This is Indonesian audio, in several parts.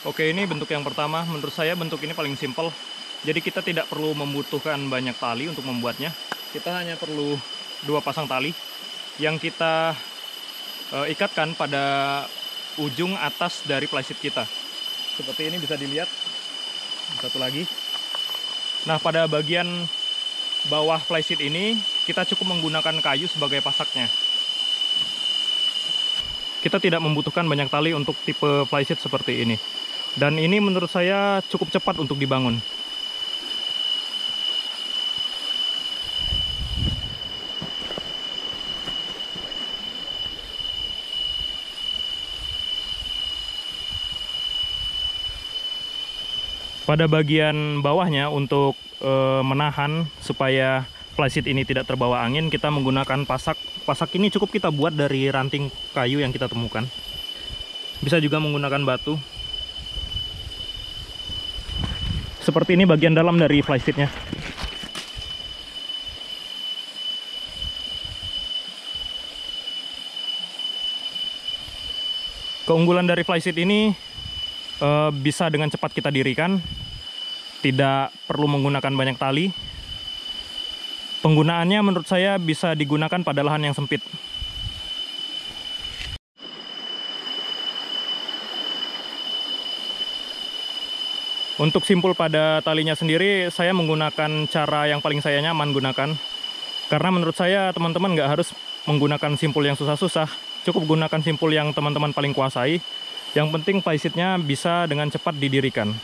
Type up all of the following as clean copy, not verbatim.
Oke, ini bentuk yang pertama. Menurut saya bentuk ini paling simpel. Jadi kita tidak perlu membutuhkan banyak tali untuk membuatnya. Kita hanya perlu 2 pasang tali yang kita ikatkan pada ujung atas dari flysheet kita. Seperti ini bisa dilihat. Satu lagi. Nah, pada bagian bawah flysheet ini kita cukup menggunakan kayu sebagai pasaknya. Kita tidak membutuhkan banyak tali untuk tipe flysheet seperti ini. Dan ini menurut saya cukup cepat untuk dibangun. Pada bagian bawahnya untuk menahan supaya flysheet ini tidak terbawa angin, kita menggunakan pasak. Pasak ini cukup kita buat dari ranting kayu yang kita temukan. Bisa juga menggunakan batu. Seperti ini bagian dalam dari flysheetnya. Keunggulan dari flysheet ini bisa dengan cepat kita dirikan, tidak perlu menggunakan banyak tali. Penggunaannya menurut saya bisa digunakan pada lahan yang sempit. Untuk simpul pada talinya sendiri, saya menggunakan cara yang paling saya nyaman gunakan. Karena menurut saya teman-teman nggak harus menggunakan simpul yang susah-susah. Cukup gunakan simpul yang teman-teman paling kuasai. Yang penting flysheet-nya bisa dengan cepat didirikan.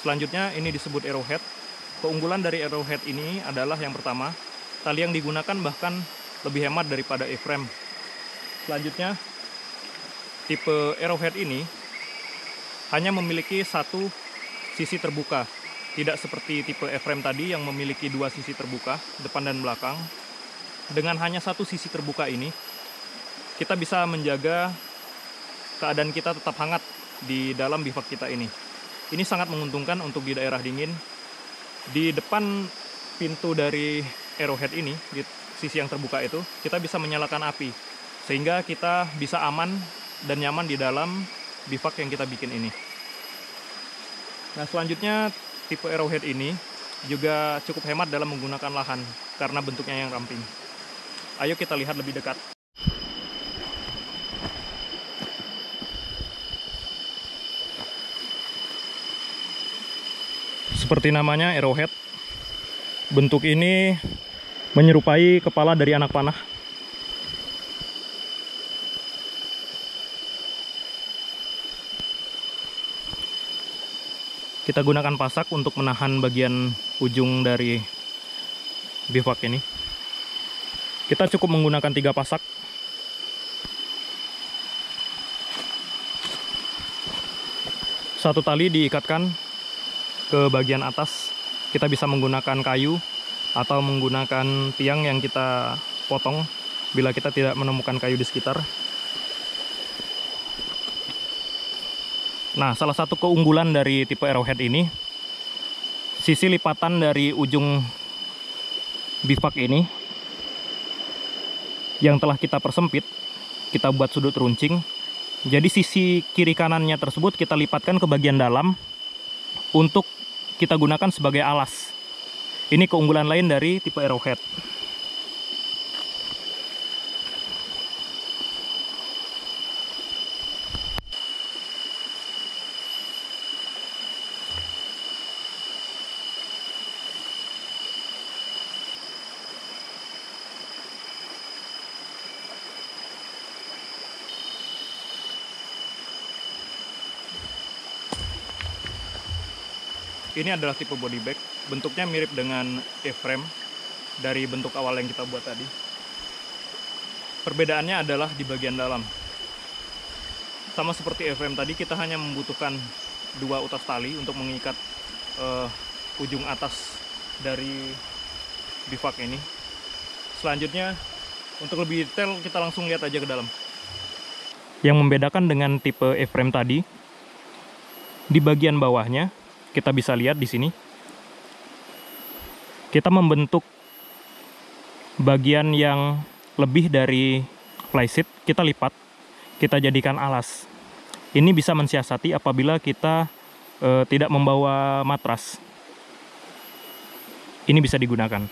Selanjutnya ini disebut arrowhead. Keunggulan dari arrowhead ini adalah yang pertama, tali yang digunakan bahkan lebih hemat daripada A-frame. Selanjutnya, tipe arrowhead ini hanya memiliki satu sisi terbuka. Tidak seperti tipe A-frame tadi yang memiliki dua sisi terbuka, depan dan belakang. Dengan hanya satu sisi terbuka ini, kita bisa menjaga keadaan kita tetap hangat di dalam bivak kita ini. Ini sangat menguntungkan untuk di daerah dingin. Di depan pintu dari arrowhead ini, di sisi yang terbuka itu, kita bisa menyalakan api. Sehingga kita bisa aman dan nyaman di dalam bivak yang kita bikin ini. Nah, selanjutnya tipe Arrowhead ini juga cukup hemat dalam menggunakan lahan karena bentuknya yang ramping. Ayo kita lihat lebih dekat. Seperti namanya, Arrowhead. Bentuk ini menyerupai kepala dari anak panah. Kita gunakan pasak untuk menahan bagian ujung dari bivak ini. Kita cukup menggunakan 3 pasak. Satu tali diikatkan ke bagian atas. Kita bisa menggunakan kayu atau menggunakan tiang yang kita potong bila kita tidak menemukan kayu di sekitar. Nah, salah satu keunggulan dari tipe Arrowhead ini, sisi lipatan dari ujung bivak ini yang telah kita persempit, kita buat sudut runcing. Jadi sisi kiri kanannya tersebut kita lipatkan ke bagian dalam untuk kita gunakan sebagai alas. Ini keunggulan lain dari tipe Arrowhead. Ini adalah tipe body bag. Bentuknya mirip dengan A-frame dari bentuk awal yang kita buat tadi. Perbedaannya adalah di bagian dalam. Sama seperti A-frame tadi, kita hanya membutuhkan 2 utas tali untuk mengikat ujung atas dari bivak ini. Selanjutnya, untuk lebih detail kita langsung lihat aja ke dalam. Yang membedakan dengan tipe A-frame tadi, di bagian bawahnya kita bisa lihat di sini, kita membentuk bagian yang lebih dari flysheet, kita lipat, kita jadikan alas. Ini bisa mensiasati apabila kita tidak membawa matras. Ini bisa digunakan.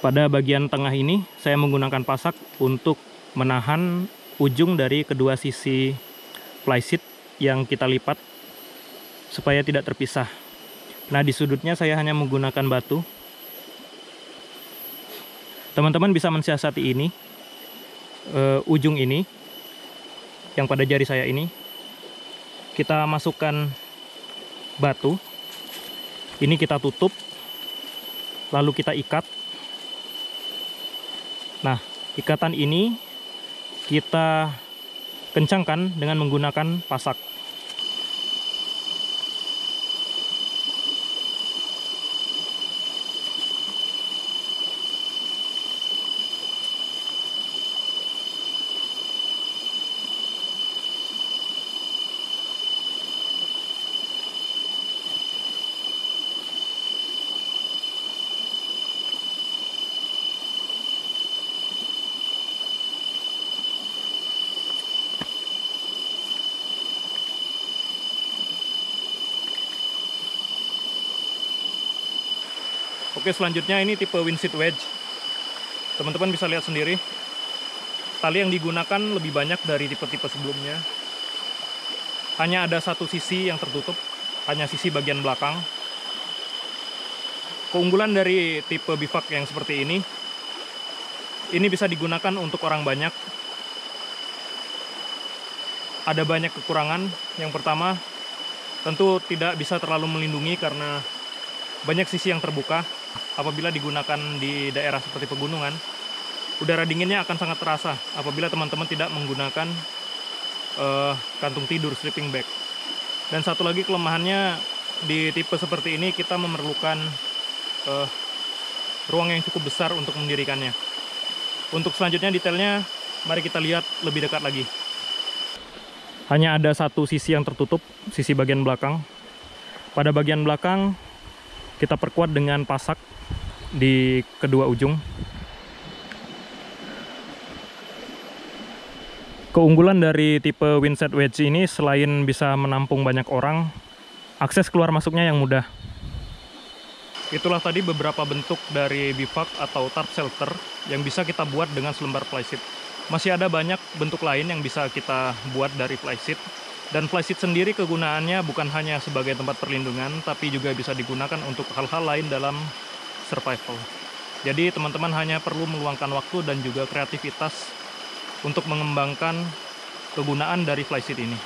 Pada bagian tengah ini, saya menggunakan pasak untuk menahan ujung dari kedua sisi flysheet yang kita lipat supaya tidak terpisah. Nah, di sudutnya saya hanya menggunakan batu. Teman-teman bisa mensiasati ini, ujung ini, yang pada jari saya ini, kita masukkan batu, ini kita tutup, lalu kita ikat. Nah, ikatan ini kita kencangkan dengan menggunakan pasak. Oke, selanjutnya ini tipe Windsheet Wedge. Teman-teman bisa lihat sendiri, tali yang digunakan lebih banyak dari tipe-tipe sebelumnya. Hanya ada satu sisi yang tertutup, hanya sisi bagian belakang. Keunggulan dari tipe bivak yang seperti ini bisa digunakan untuk orang banyak. Ada banyak kekurangan. Yang pertama, tentu tidak bisa terlalu melindungi karena banyak sisi yang terbuka. Apabila digunakan di daerah seperti pegunungan, udara dinginnya akan sangat terasa apabila teman-teman tidak menggunakan kantung tidur, sleeping bag. Dan satu lagi kelemahannya, di tipe seperti ini kita memerlukan ruang yang cukup besar untuk mendirikannya. Untuk selanjutnya detailnya, mari kita lihat lebih dekat lagi. Hanya ada satu sisi yang tertutup, sisi bagian belakang. Pada bagian belakang kita perkuat dengan pasak di kedua ujung. Keunggulan dari tipe Windsheet Wedge ini, selain bisa menampung banyak orang, akses keluar masuknya yang mudah. Itulah tadi beberapa bentuk dari bivak atau tarp shelter yang bisa kita buat dengan selembar flysheet. Masih ada banyak bentuk lain yang bisa kita buat dari flysheet. Dan flysheet sendiri kegunaannya bukan hanya sebagai tempat perlindungan, tapi juga bisa digunakan untuk hal-hal lain dalam survival. Jadi teman-teman hanya perlu meluangkan waktu dan juga kreativitas untuk mengembangkan kegunaan dari flysheet ini.